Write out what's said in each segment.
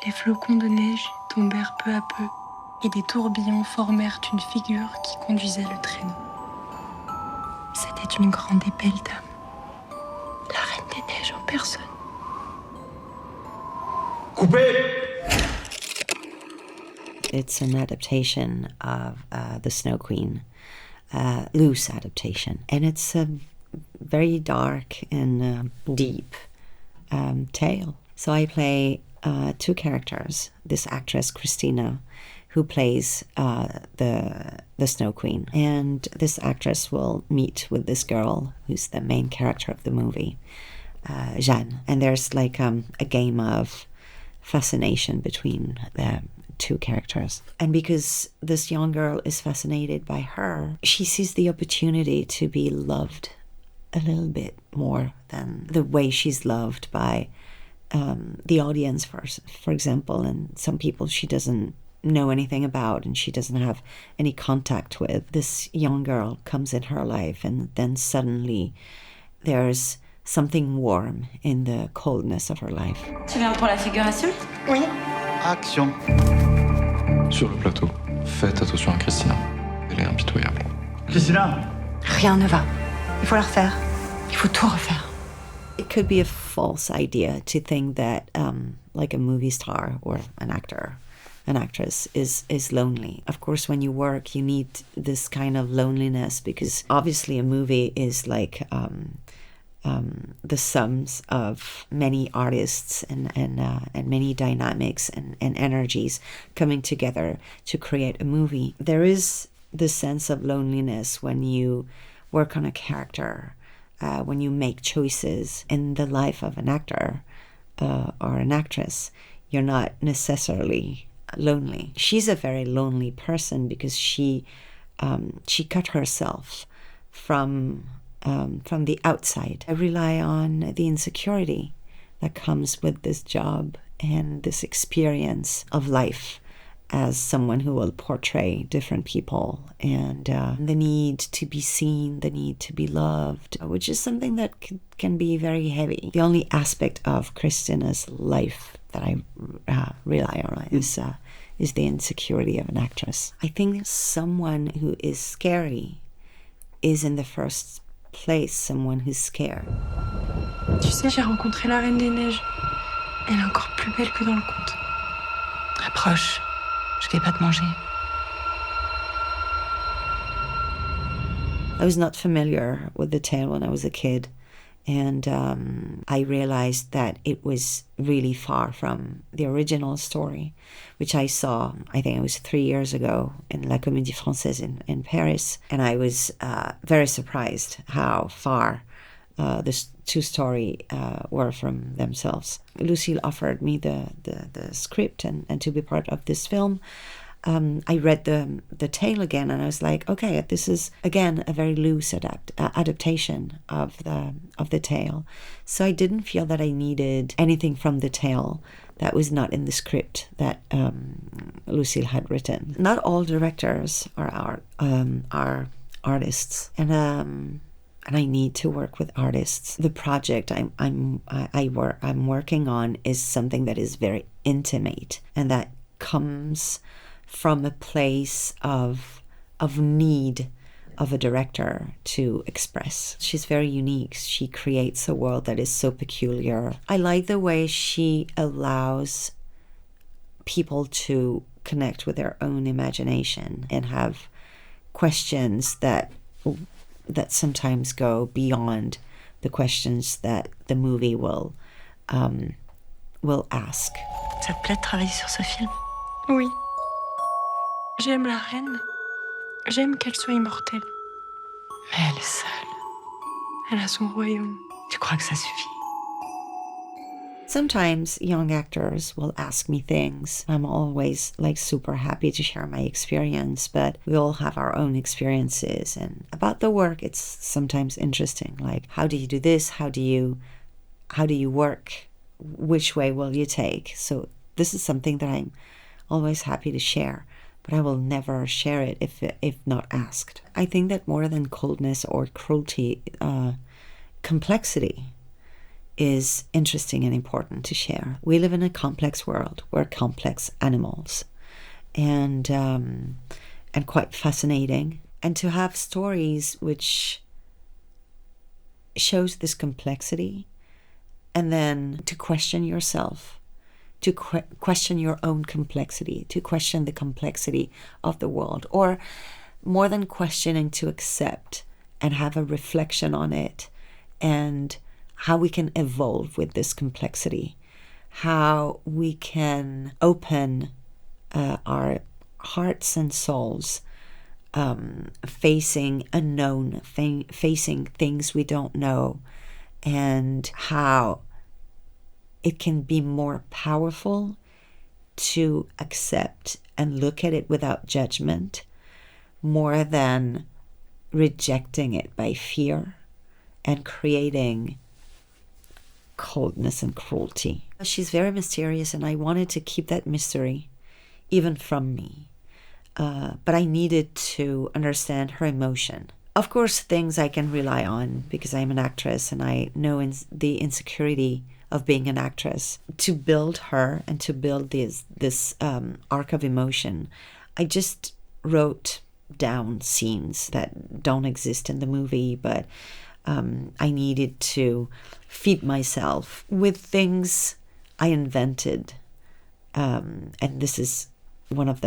Les flocons de neige tombèrent peu à peu et des tourbillons formèrent une figure qui conduisait le traîneau. C'était une grande et belle dame, la reine des neiges en personne. Coupé! It's an adaptation of The Snow Queen, loose adaptation. And it's a very dark and deep tale. So I play two characters. This actress, Christina, who plays the Snow Queen. And this actress will meet with this girl, who's the main character of the movie, Jeanne. And there's like a game of fascination between the two characters. And because this young girl is fascinated by her, she sees the opportunity to be loved a little bit more than the way she's loved by the audience, for example, and some people she doesn't know anything about and she doesn't have any contact with. This young girl comes in her life, and then suddenly there's something warm in the coldness of her life. Tu viens pour la figuration? Oui. Action. Sur le plateau, faites attention à Christina. Elle est impitoyable. Christina! Rien ne va. Il faut la refaire. Il faut tout refaire. It could be a false idea to think that like a movie star or an actress is lonely. Of course, when you work, you need this kind of loneliness because obviously a movie is like the sums of many artists and many dynamics and energies coming together to create a movie. There is this sense of loneliness when you work on a character, when you make choices in the life of an actor or an actress. You're not necessarily lonely. She's a very lonely person because she cut herself from the outside. I rely on the insecurity that comes with this job and this experience of life as someone who will portray different people, and the need to be seen, the need to be loved, which is something that can be very heavy. The only aspect of Christina's life that I rely on is the insecurity of an actress. I think someone who is scary is in the first place someone who's scared. Tu sais, j'ai rencontré la reine des neiges. Elle est encore plus belle que dans le conte. Approche. Je vais pas te manger. I was not familiar with the tale when I was a kid, and I realized that it was really far from the original story, which I saw, I think it was 3 years ago, in La Comédie Française in Paris, and I was very surprised how far the two stories were from themselves. Lucile offered me the script and to be part of this film. I read the tale again, and I was like, okay, this is again a very loose adaptation of the tale. So I didn't feel that I needed anything from the tale that was not in the script that Lucile had written. Not all directors are artists, and I need to work with artists. The project I'm working on is something that is very intimate and that comes from a place of need of a director to express. She's very unique. She creates a world that is so peculiar. I like the way she allows people to connect with their own imagination and have questions that sometimes go beyond the questions that the movie will ask. Ça te plaît de travailler sur ce film? Oui. J'aime la reine. J'aime qu'elle soit immortelle. Mais elle est seule. Elle a son royaume. Tu crois que ça suffit? Sometimes young actors will ask me things. I'm always like super happy to share my experience, but we all have our own experiences. And about the work, it's sometimes interesting. Like, how do you do this? How do you work? Which way will you take? So this is something that I'm always happy to share, but I will never share it if not asked. I think that more than coldness or cruelty, complexity is interesting and important to share. We live in a complex world. We're complex animals, and quite fascinating. And to have stories which shows this complexity, and then to question yourself, to question your own complexity, to question the complexity of the world, or more than questioning, to accept and have a reflection on it, and how we can evolve with this complexity, how we can open our hearts and souls, facing unknown, facing things we don't know, and how it can be more powerful to accept and look at it without judgment, more than rejecting it by fear and creating coldness and cruelty. She's very mysterious, and I wanted to keep that mystery even from me. But I needed to understand her emotion. Of course, things I can rely on because I'm an actress and I know the insecurity of being an actress. To build her and to build this arc of emotion, I just wrote down scenes that don't exist in the movie, but I needed to feed myself with things I invented. And this is one of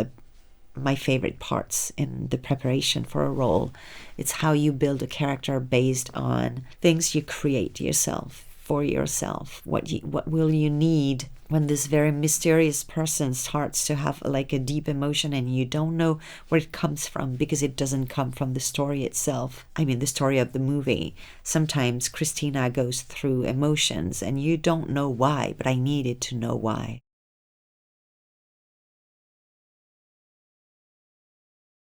my favorite parts in the preparation for a role. It's how you build a character based on things you create yourself, for yourself. What will you need when this very mysterious person starts to have like a deep emotion and you don't know where it comes from because it doesn't come from the story itself. I mean, the story of the movie. Sometimes Christina goes through emotions and you don't know why, but I needed to know why.